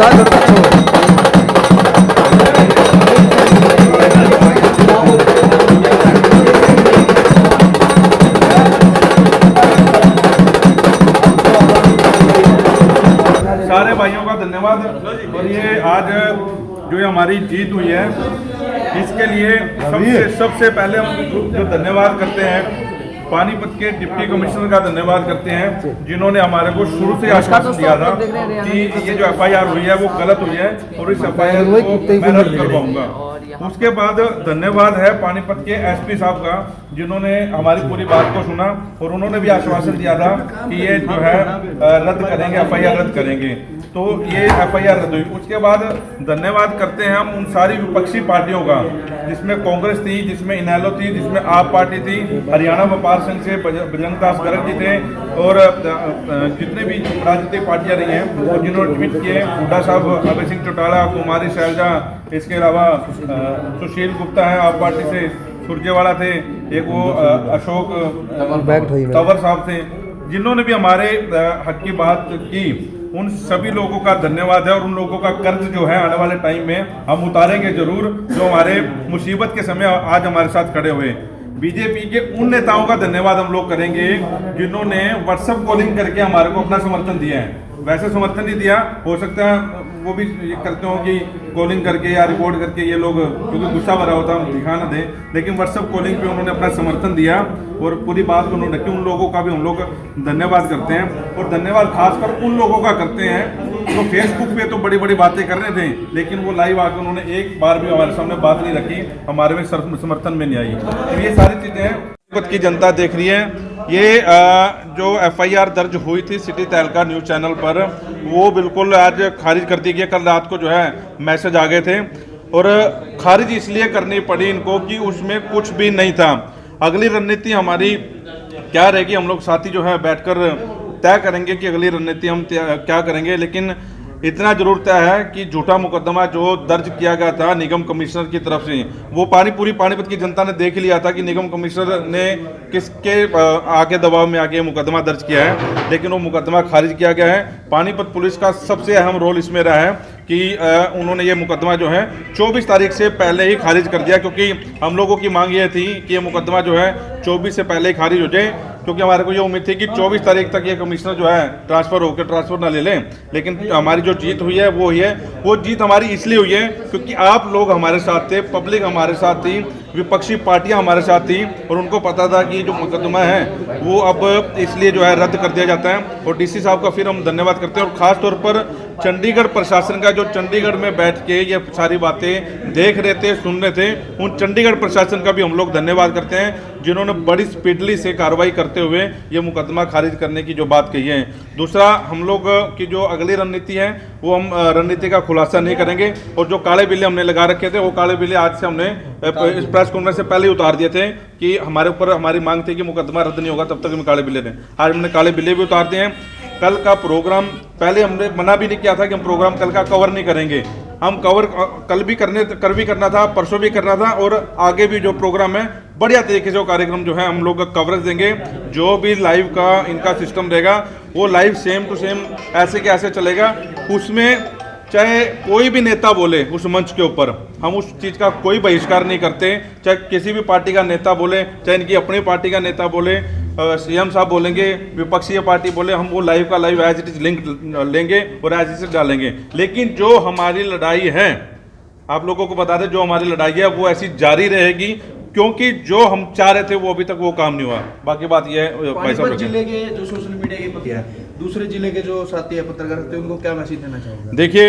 प्रसाद और अच्छा हो। सारे भाइयों का धन्यवाद। और ये आज जो ये हमारी जीत हुई है इसके लिए सबसे पहले हम जो धन्यवाद करते हैं पानीपत के डिप्टी कमिश्नर का धन्यवाद करते हैं जिन्होंने हमारे को शुरू से आश्वासन दिया था कि ये जो एफआईआर हुई है वो गलत हुई है और इस एफआईआर को मैं रद्द करवाऊंगा। उसके बाद धन्यवाद है पानीपत के एसपी साहब का जिन्होंने हमारी पूरी बात को सुना और उन्होंने भी आश्वासन दिया था कि ये जो है रद्द करेंगे, एफआईआर रद्द करेंगे। तो ये एफआईआर रद्द हुई। उसके बाद धन्यवाद करते हैं हम उन सारी विपक्षी पार्टियों का जिसमें कांग्रेस थी, जिसमें इनेलो थी, जिसमें आप पार्टी थी, हरियाणा व्यापार संघ से बजरंग दास गर्ग जी थे और जितने भी राजनीतिक पार्टियां रही हैं और जिन्होंने ट्वीट किए, हुड्डा साहब, अभय सिंह चौटाला, कुमारी शैलजा, इसके अलावा सुशील गुप्ता है आप पार्टी से, सुरजेवाला थे, एक वो अशोक तंवर साहब थे, जिन्होंने भी हमारे हक की बात की। उन सभी लोगों का धन्यवाद है और उन लोगों का कर्ज जो है आने वाले टाइम में हम उतारेंगे जरूर जो हमारे मुसीबत के समय आज हमारे साथ खड़े हुए। बीजेपी के उन नेताओं का धन्यवाद हम लोग करेंगे जिन्होंने व्हाट्सएप कॉलिंग करके हमारे को अपना समर्थन दिया है। वैसे समर्थन नहीं दिया, हो सकता है वो भी ये करते हो कि कॉलिंग करके या रिकॉर्ड करके ये लोग क्योंकि गुस्सा भरा होता हम दिखा ना दें, लेकिन व्हाट्सएप कॉलिंग पे उन्होंने अपना समर्थन दिया और पूरी बात को उन्होंने रखी। उन लोगों का भी हम लोग धन्यवाद करते हैं और धन्यवाद खासकर उन लोगों का करते हैं जो फेसबुक पे तो बड़ी बड़ी बातें कर रहे थे लेकिन वो लाइव आकर उन्होंने एक बार भी हमारे सामने बात नहीं रखी, हमारे में समर्थन में नहीं आई। तो ये सारी चीज़ें हैं की जनता देख रही है। ये जो एफआईआर दर्ज हुई थी सिटी तहलका न्यूज़ चैनल पर वो बिल्कुल आज खारिज कर दी गई। कल रात को जो है मैसेज आ गए थे और खारिज इसलिए करनी पड़ी इनको कि उसमें कुछ भी नहीं था। अगली रणनीति हमारी क्या रहेगी हम लोग साथी जो है बैठकर तय करेंगे कि अगली रणनीति हम क्या करेंगे, लेकिन इतना जरूर तय है कि झूठा मुकदमा जो दर्ज किया गया था निगम कमिश्नर की तरफ से वो पूरी पानीपत की जनता ने देख लिया था कि निगम कमिश्नर ने किसके आगे दबाव में आके मुकदमा दर्ज किया है, लेकिन वो मुकदमा खारिज किया गया है। पानीपत पुलिस का सबसे अहम रोल इसमें रहा है कि उन्होंने ये मुकदमा जो है 24 तारीख से पहले ही खारिज कर दिया, क्योंकि हम लोगों की मांग ये थी कि ये मुकदमा जो है 24 से पहले ही खारिज हो जाए, क्योंकि हमारे को ये उम्मीद थी कि 24 तारीख तक ये कमिश्नर जो है ट्रांसफर ना ले लें। लेकिन हमारी जो जीत हुई है वो जीत हमारी इसलिए हुई है क्योंकि आप लोग हमारे साथ थे, पब्लिक हमारे साथ थी, विपक्षी पार्टियां हमारे साथ थी और उनको पता था कि जो मुकदमा है वो अब इसलिए जो है रद्द कर दिया जाता है। और डीसी साहब का फिर हम धन्यवाद करते हैं और ख़ास तौर पर चंडीगढ़ प्रशासन का जो चंडीगढ़ में बैठ के ये सारी बातें देख रहे थे, सुन रहे थे, उन चंडीगढ़ प्रशासन का भी हम लोग धन्यवाद करते हैं जिन्होंने बड़ी स्पीडली से कार्रवाई करते हुए ये मुकदमा खारिज करने की जो बात कही है। दूसरा, हम लोग की जो अगली रणनीति है वो हम रणनीति का खुलासा नहीं करेंगे और जो काले बिल्ले हमने लगा रखे थे वो काले बिल्ले आज से हमने इस प्रेस कॉन्फ्रेंस से पहले ही उतार दिए थे कि हमारे ऊपर हमारी मांग थी कि मुकदमा रद्द नहीं होगा तब तक हम काले बिल्ले थे। आज हमने काले बिल्ले भी उतार दिए हैं। कल का प्रोग्राम पहले हमने मना भी नहीं किया था कि हम प्रोग्राम कल का कवर नहीं करेंगे, हम कवर कल भी करना था, परसों भी करना था और आगे भी जो प्रोग्राम है बढ़िया तरीके से वो कार्यक्रम जो है हम लोग कवरेज देंगे। जो भी लाइव का इनका सिस्टम रहेगा वो लाइव सेम टू सेम ऐसे के ऐसे चलेगा। उसमें चाहे कोई भी नेता बोले उस मंच के ऊपर, हम उस चीज़ का कोई बहिष्कार नहीं करते। चाहे किसी भी पार्टी का नेता बोले, चाहे इनकी अपनी पार्टी का नेता बोले, सीएम साहब बोलेंगे, विपक्षी पार्टी बोले, हम वो लाइव का live as it is link लेंगे और एज इट इज डालेंगे। लेकिन जो हमारी लड़ाई है, आप लोगों को बता दें, जो हमारी लड़ाई है वो ऐसी जारी रहेगी क्योंकि जो हम चाह रहे थे वो अभी तक वो काम नहीं हुआ। बाकी बात यह है पानीपत जिले के जो सोशल मीडिया के पत्र है, दूसरे जिले के जो साथी है पत्रकार थे, उनको क्या मैसेज देना चाहोगे? देखिए,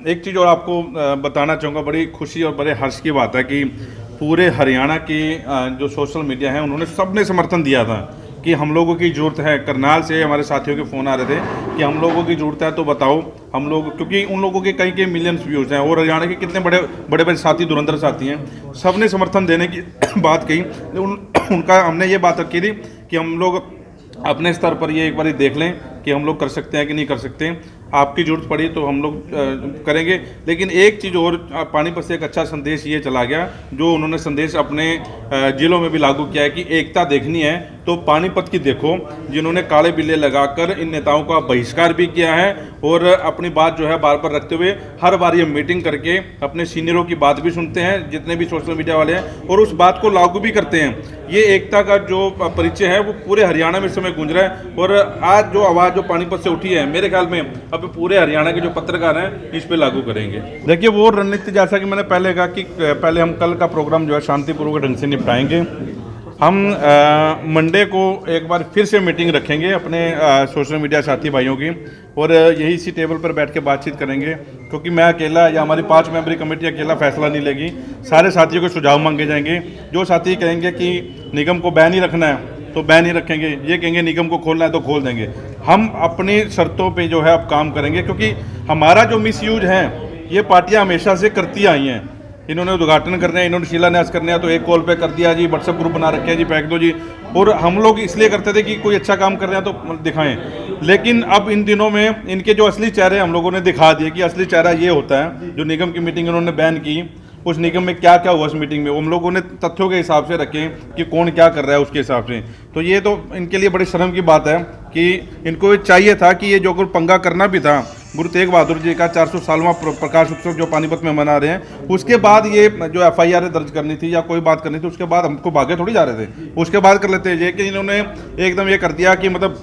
एक चीज़ और आपको बताना चाहूँगा, बड़ी खुशी और बड़े हर्ष की बात है कि पूरे हरियाणा की जो सोशल मीडिया है उन्होंने सबने समर्थन दिया था कि हम लोगों की ज़रूरत है। करनाल से हमारे साथियों के फ़ोन आ रहे थे कि हम लोगों की ज़रूरत है तो बताओ हम लोग, क्योंकि उन लोगों के कई मिलियंस व्यूज़ हैं और हरियाणा के कितने बड़े साथी, धुरंधर साथी हैं, सब ने समर्थन देने की बात कही। उनका हमने ये बात रखी थी कि हम लोग अपने स्तर पर ये एक बार देख लें कि हम लोग कर सकते हैं कि नहीं कर सकते। आपकी जरूरत पड़ी तो हम लोग करेंगे। लेकिन एक चीज़ और, पानीपत से एक अच्छा संदेश ये चला गया, जो उन्होंने संदेश अपने जिलों में भी लागू किया है कि एकता देखनी है तो पानीपत की देखो, जिन्होंने काले बिल्ले लगाकर इन नेताओं का बहिष्कार भी किया है और अपनी बात जो है बार बार रखते हुए हर बार ये मीटिंग करके अपने सीनियरों की बात भी सुनते हैं, जितने भी सोशल मीडिया वाले हैं, और उस बात को लागू भी करते हैं। ये एकता का जो परिचय है वो पूरे हरियाणा में इस समय गूंज रहा है। और आज जो आवाज़ जो पानीपत से उठी है, मेरे ख्याल में अब पूरे हरियाणा के जो पत्रकार हैं इस पे लागू करेंगे। देखिए वो रणनीति, जैसा कि मैंने पहले कहा कि पहले हम कल का प्रोग्राम जो है शांतिपूर्वक ढंग से निपटाएंगे। हम मंडे को एक बार फिर से मीटिंग रखेंगे अपने सोशल मीडिया साथी भाइयों की, और यही इसी टेबल पर बैठ के बातचीत करेंगे, क्योंकि मैं अकेला या हमारी 5 मेंबरी कमेटी अकेला फैसला नहीं लेगी। सारे साथियों के सुझाव मांगे जाएंगे। जो साथी कहेंगे कि निगम को बैन ही रखना है तो बैन ही रखेंगे, ये कहेंगे निगम को खोलना है तो खोल देंगे। हम अपनी शर्तों पे जो है अब काम करेंगे, क्योंकि हमारा जो मिसयूज है ये पार्टियां हमेशा से करती आई हैं। इन्होंने उद्घाटन करने हैं, इन्होंने शिलान्यास करने हैं तो एक कॉल पे कर दिया जी, व्हाट्सएप ग्रुप बना रखे हैं जी, फेंक दो जी। और हम लोग इसलिए करते थे कि कोई अच्छा काम कर रहे हैं तो दिखाएं। लेकिन अब इन दिनों में इनके जो असली चेहरे हम लोगों ने दिखा दिए कि असली चेहरा ये होता है। जो निगम की मीटिंग इन्होंने बैन की, उस निगम में क्या क्या हुआ उस मीटिंग में, हम लोगों ने तथ्यों के हिसाब से रखे कि कौन क्या कर रहा है उसके हिसाब से। तो ये तो इनके लिए बड़ी शर्म की बात है कि इनको चाहिए था कि ये जो कोई पंगा करना भी था, गुरु तेग बहादुर जी का 400 सालवां प्रकाश उत्सव जो पानीपत में मना रहे हैं, उसके बाद ये जो FIR दर्ज करनी थी या कोई बात करनी थी, उसके बाद हमको भागे थोड़ी जा रहे थे, उसके बाद कर लेते हैं। ये कि इन्होंने एकदम ये कर दिया कि मतलब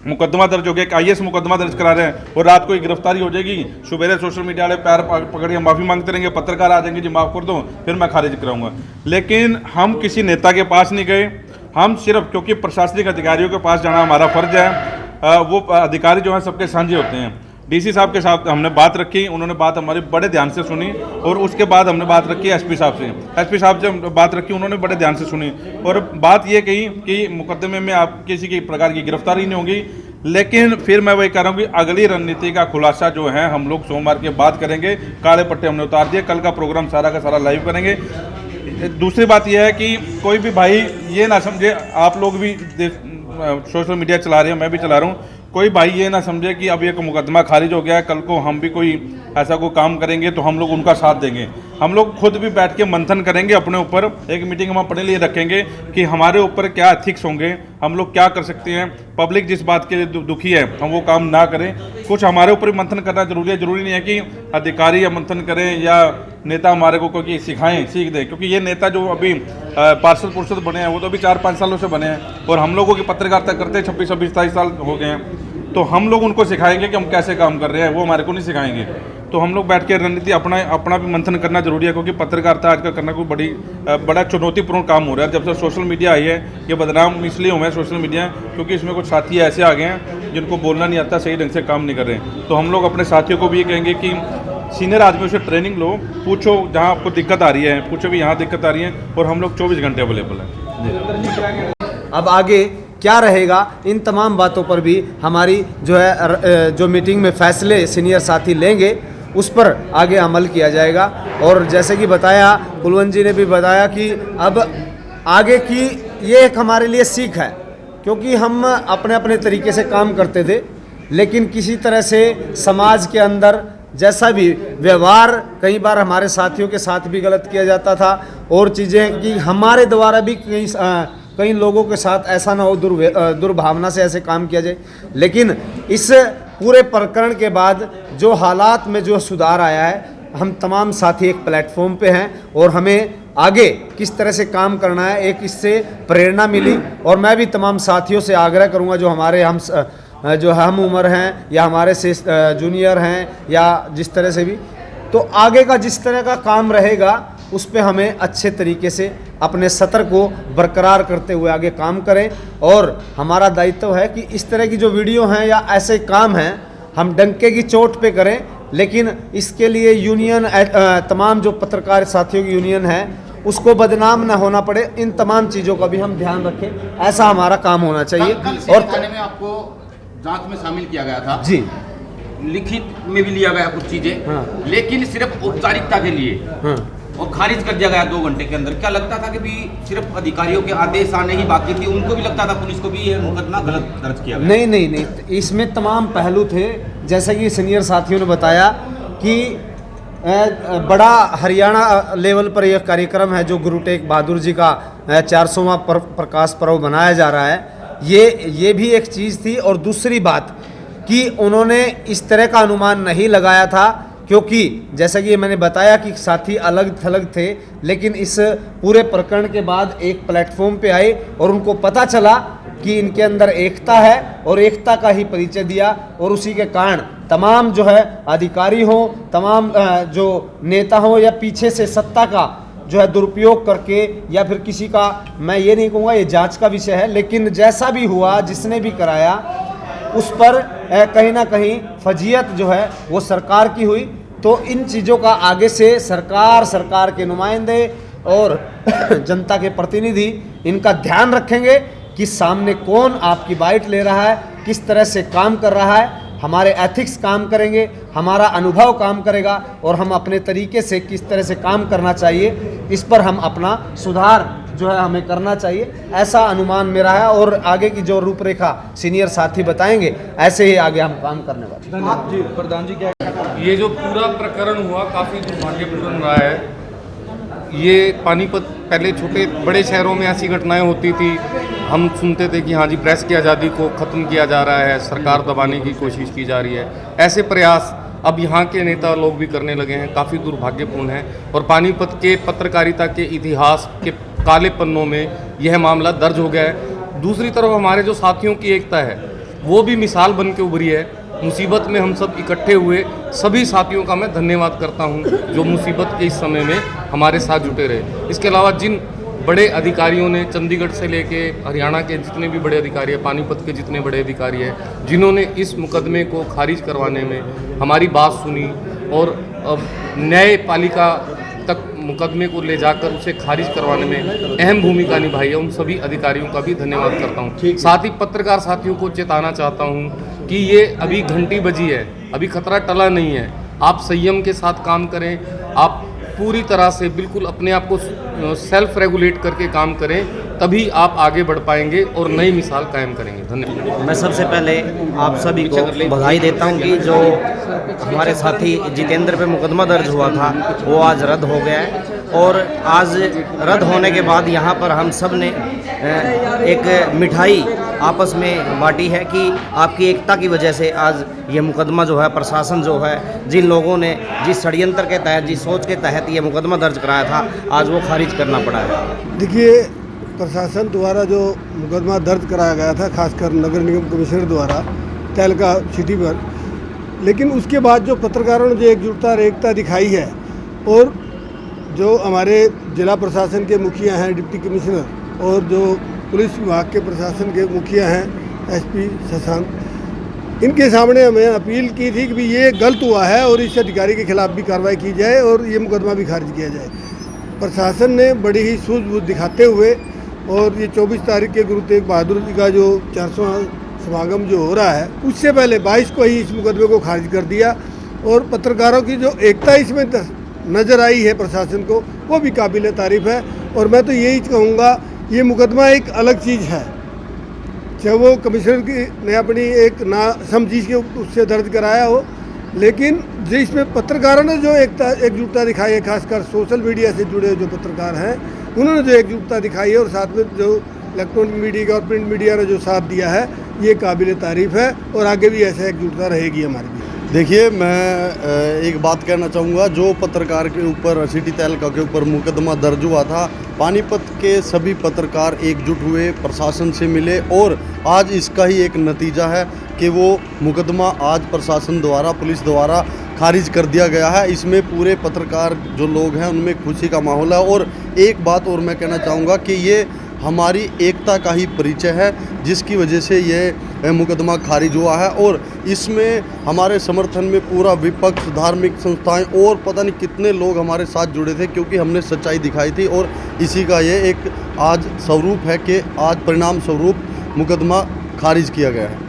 मुकदमा दर्ज हो गया, एक IAS मुकदमा दर्ज करा रहे हैं और रात को ही गिरफ्तारी हो जाएगी। सुबह सोशल मीडिया वाले पैर पकड़ के माफ़ी मांगते रहेंगे, पत्रकार आ जाएंगे जी माफ़ कर दो, फिर मैं खारिज कराऊंगा। लेकिन हम किसी नेता के पास नहीं गए, हम सिर्फ, क्योंकि प्रशासनिक अधिकारियों के पास जाना हमारा फर्ज है। वो अधिकारी जो हैं सबके साझे होते हैं। DC साहब के साथ हमने बात रखी, उन्होंने बात हमारी बड़े ध्यान से सुनी, और उसके बाद हमने बात रखी SP साहब से। SP साहब से बात रखी, उन्होंने बड़े ध्यान से सुनी और बात ये कही कि मुकदमे में आप किसी की प्रकार की गिरफ्तारी नहीं होगी। लेकिन फिर मैं वही कह रहा हूँ कि अगली रणनीति का खुलासा जो है हम लोग सोमवार के बाद करेंगे। काले पट्टे हमने उतार दिए, कल का प्रोग्राम सारा का सारा लाइव करेंगे। दूसरी बात यह है कि कोई भी भाई ये ना समझे, आप लोग भी सोशल मीडिया चला रहे हैं, मैं भी चला रहा हूँ, कोई भाई ये ना समझे कि अब एक मुकदमा खारिज हो गया है, कल को हम भी कोई ऐसा कोई काम करेंगे तो हम लोग उनका साथ देंगे। हम लोग खुद भी बैठ के मंथन करेंगे अपने ऊपर। एक मीटिंग हम अपने लिए रखेंगे कि हमारे ऊपर क्या एथिक्स होंगे, हम लोग क्या कर सकते हैं। पब्लिक जिस बात के लिए दुखी है हम वो काम ना करें, कुछ हमारे ऊपर मंथन करना जरूरी है। जरूरी नहीं है कि अधिकारी या मंथन करें या नेता हमारे को कोई सिखाएं, सीख दें, क्योंकि ये नेता जो अभी पार्षद पुरुषद बने हैं वो तो अभी 4-5 सालों से बने हैं, और हम लोगों की पत्रकारिता करते 26-27 साल हो गए हैं। तो हम लोग उनको सिखाएंगे कि हम कैसे काम कर रहे हैं, वो हमारे को नहीं सिखाएंगे। तो हम लोग बैठ के रणनीति अपना भी मंथन करना जरूरी है, क्योंकि पत्रकारिता आजकल करना कोई बड़ा चुनौतीपूर्ण काम हो रहा है। जब से सोशल मीडिया आई है, ये बदनाम इसलिए हुए हैं सोशल मीडिया, क्योंकि इसमें कुछ साथी ऐसे आ गए हैं जिनको बोलना नहीं आता, सही ढंग से काम नहीं कर रहे हैं। तो हम लोग अपने साथियों को भी ये कहेंगे कि सीनियर आदमियों से ट्रेनिंग लो, पूछो जहाँ आपको दिक्कत आ रही है, पूछो भी यहाँ दिक्कत आ रही है, और हम लोग 24 घंटे अवेलेबल हैं। अब आगे क्या रहेगा, इन तमाम बातों पर भी हमारी जो मीटिंग में फैसले सीनियर साथी लेंगे उस पर आगे अमल किया जाएगा। और जैसे कि बताया, कुलवंत जी ने भी बताया कि अब आगे की ये एक हमारे लिए सीख है, क्योंकि हम अपने अपने तरीके से काम करते थे, लेकिन किसी तरह से समाज के अंदर जैसा भी व्यवहार कई बार हमारे साथियों के साथ भी गलत किया जाता था, और चीज़ें कि हमारे द्वारा भी कई लोगों के साथ ऐसा ना हो, दुर्भावना से ऐसे काम किया जाए। लेकिन इस पूरे प्रकरण के बाद जो हालात में जो सुधार आया है, हम तमाम साथी एक प्लेटफॉर्म पे हैं और हमें आगे किस तरह से काम करना है, एक इससे प्रेरणा मिली। और मैं भी तमाम साथियों से आग्रह करूंगा जो हमारे जो हम उम्र हैं या हमारे से जूनियर हैं या जिस तरह से भी, तो आगे का जिस तरह का काम रहेगा उस पे हमें अच्छे तरीके से अपने सत्र को बरकरार करते हुए आगे काम करें। और हमारा दायित्व है कि इस तरह की जो वीडियो हैं या ऐसे काम हैं हम डंके की चोट पे करें, लेकिन इसके लिए यूनियन तमाम जो पत्रकार साथियों की यूनियन है उसको बदनाम ना होना पड़े, इन तमाम चीज़ों का भी हम ध्यान रखें, ऐसा हमारा काम होना चाहिए। और थाने में आपको जांच में शामिल किया गया था जी, लिखित में भी लिया गया कुछ चीजें, हाँ। लेकिन सिर्फ औपचारिकता के लिए। हाँ। और खारिज कर दिया गया 2 घंटे के अंदर। क्या लगता था कि भी सिर्फ अधिकारियों के आदेश आने ही बाकी थी, उनको भी लगता था पुलिस को भी ये मुकदमा गलत दर्ज किया गया? नहीं, इसमें तमाम पहलू थे। जैसा कि सीनियर साथियों ने बताया कि बड़ा हरियाणा लेवल पर यह कार्यक्रम है जो गुरु तेग बहादुर जी का 400वां प्रकाश पर्व मनाया जा रहा है, ये भी एक चीज़ थी। और दूसरी बात कि उन्होंने इस तरह का अनुमान नहीं लगाया था, क्योंकि जैसा कि मैंने बताया कि साथी अलग थलग थे, लेकिन इस पूरे प्रकरण के बाद एक प्लेटफॉर्म पे आए और उनको पता चला कि इनके अंदर एकता है और एकता का ही परिचय दिया। और उसी के कारण तमाम जो है अधिकारी हों, तमाम जो नेता हों या पीछे से सत्ता का जो है दुरुपयोग करके या फिर किसी का, मैं ये नहीं कहूँगा, ये जांच का विषय है, लेकिन जैसा भी हुआ, जिसने भी कराया उस पर कहीं ना कहीं फजीयत जो है वो सरकार की हुई। तो इन चीज़ों का आगे से सरकार के नुमाइंदे और जनता के प्रतिनिधि इनका ध्यान रखेंगे कि सामने कौन आपकी बाइट ले रहा है, किस तरह से काम कर रहा है। हमारे एथिक्स काम करेंगे, हमारा अनुभव काम करेगा और हम अपने तरीके से किस तरह से काम करना चाहिए, इस पर हम अपना सुधार जो है हमें करना चाहिए, ऐसा अनुमान मेरा है। और आगे की जो रूपरेखा सीनियर साथी बताएंगे, ऐसे ही आगे हम काम करने वाले। जी प्रधान जी, क्या ये जो पूरा प्रकरण हुआ काफ़ी दुर्भाग्यपूर्ण रहा है। ये पानीपत, पहले छोटे बड़े शहरों में ऐसी घटनाएं होती थी, हम सुनते थे कि हाँ जी प्रेस की आज़ादी को ख़त्म किया जा रहा है, सरकार दबाने की कोशिश की जा रही है। ऐसे प्रयास अब यहाँ के नेता लोग भी करने लगे हैं, काफ़ी दुर्भाग्यपूर्ण है। और पानीपत के पत्रकारिता के इतिहास के काले पन्नों में यह मामला दर्ज हो गया है। दूसरी तरफ हमारे जो साथियों की एकता है वो भी मिसाल बन के उभरी है। मुसीबत में हम सब इकट्ठे हुए सभी साथियों का मैं धन्यवाद करता हूं जो मुसीबत के इस समय में हमारे साथ जुटे रहे। इसके अलावा जिन बड़े अधिकारियों ने, चंडीगढ़ से लेके हरियाणा के जितने भी बड़े अधिकारी हैं, पानीपत के जितने बड़े अधिकारी हैं, जिन्होंने इस मुकदमे को खारिज करवाने में हमारी बात सुनी और न्यायपालिका तक मुकदमे को ले जाकर उसे खारिज करवाने में अहम भूमिका निभाई है, उन सभी अधिकारियों का भी धन्यवाद करता हूं। साथ ही पत्रकार साथियों को चेताना चाहता हूं कि ये अभी घंटी बजी है, अभी खतरा टला नहीं है। आप संयम के साथ काम करें, आप पूरी तरह से बिल्कुल अपने आप को सेल्फ रेगुलेट करके काम करें, तभी आप आगे बढ़ पाएंगे और नई मिसाल कायम करेंगे। धन्यवाद। मैं सबसे पहले आप सभी को बधाई देता हूं कि जो हमारे साथी जितेंद्र पे मुकदमा दर्ज हुआ था वो आज रद्द हो गया है। और आज रद्द होने के बाद यहाँ पर हम सब ने एक मिठाई आपस में बांटी है कि आपकी एकता की वजह से आज ये मुकदमा जो है, प्रशासन जो है, जिन लोगों ने जिस षड्यंत्र के तहत, जिस सोच के तहत ये मुकदमा दर्ज कराया था, आज वो खारिज करना पड़ा है। देखिए, प्रशासन द्वारा जो मुकदमा दर्ज कराया गया था, खासकर नगर निगम कमिश्नर द्वारा तहलका सिटी पर, लेकिन उसके बाद जो पत्रकारों ने जो एकजुटता और एकता दिखाई है और जो हमारे जिला प्रशासन के मुखिया हैं, डिप्टी कमिश्नर, और जो पुलिस विभाग के प्रशासन के मुखिया हैं एसपी शशांक, इनके सामने हमें अपील की थी कि भी ये गलत हुआ है और इस अधिकारी के खिलाफ भी कार्रवाई की जाए और ये मुकदमा भी खारिज किया जाए। प्रशासन ने बड़ी ही सूझबूझ दिखाते हुए और ये 24 तारीख के गुरु तेग बहादुर जी का जो 400वां समागम जो हो रहा है, उससे पहले 22 को ही इस मुकदमे को खारिज कर दिया। और पत्रकारों की जो एकता इसमें नज़र आई है प्रशासन को, वो भी काबिल तारीफ है। और मैं तो यही कहूँगा, ये मुकदमा एक अलग चीज़ है, चाहे वो कमिश्नर की ने अपनी एक ना समझी के उससे दर्ज कराया हो, लेकिन जो इसमें पत्रकारों ने जो एकजुटता दिखाई है, खासकर सोशल मीडिया से जुड़े जो पत्रकार हैं, उन्होंने जो एकजुटता दिखाई है और साथ में जो इलेक्ट्रॉनिक मीडिया और प्रिंट मीडिया ने जो साथ दिया है, ये काबिल तारीफ है और आगे भी ऐसा एकजुटता रहेगी हमारी भी। देखिए, मैं एक बात कहना चाहूँगा, जो पत्रकार के ऊपर, सिटी तहलका के ऊपर मुकदमा दर्ज हुआ था, पानीपत के सभी पत्रकार एकजुट हुए, प्रशासन से मिले और आज इसका ही एक नतीजा है कि वो मुकदमा आज प्रशासन द्वारा, पुलिस द्वारा खारिज कर दिया गया है। इसमें पूरे पत्रकार जो लोग हैं उनमें खुशी का माहौल है। और एक बात और मैं कहना चाहूँगा कि ये हमारी एकता का ही परिचय है, जिसकी वजह से ये मुकदमा खारिज हुआ है। और इसमें हमारे समर्थन में पूरा विपक्ष, धार्मिक संस्थाएं और पता नहीं कितने लोग हमारे साथ जुड़े थे, क्योंकि हमने सच्चाई दिखाई थी। और इसी का ये एक आज स्वरूप है कि आज परिणाम स्वरूप मुकदमा खारिज किया गया है।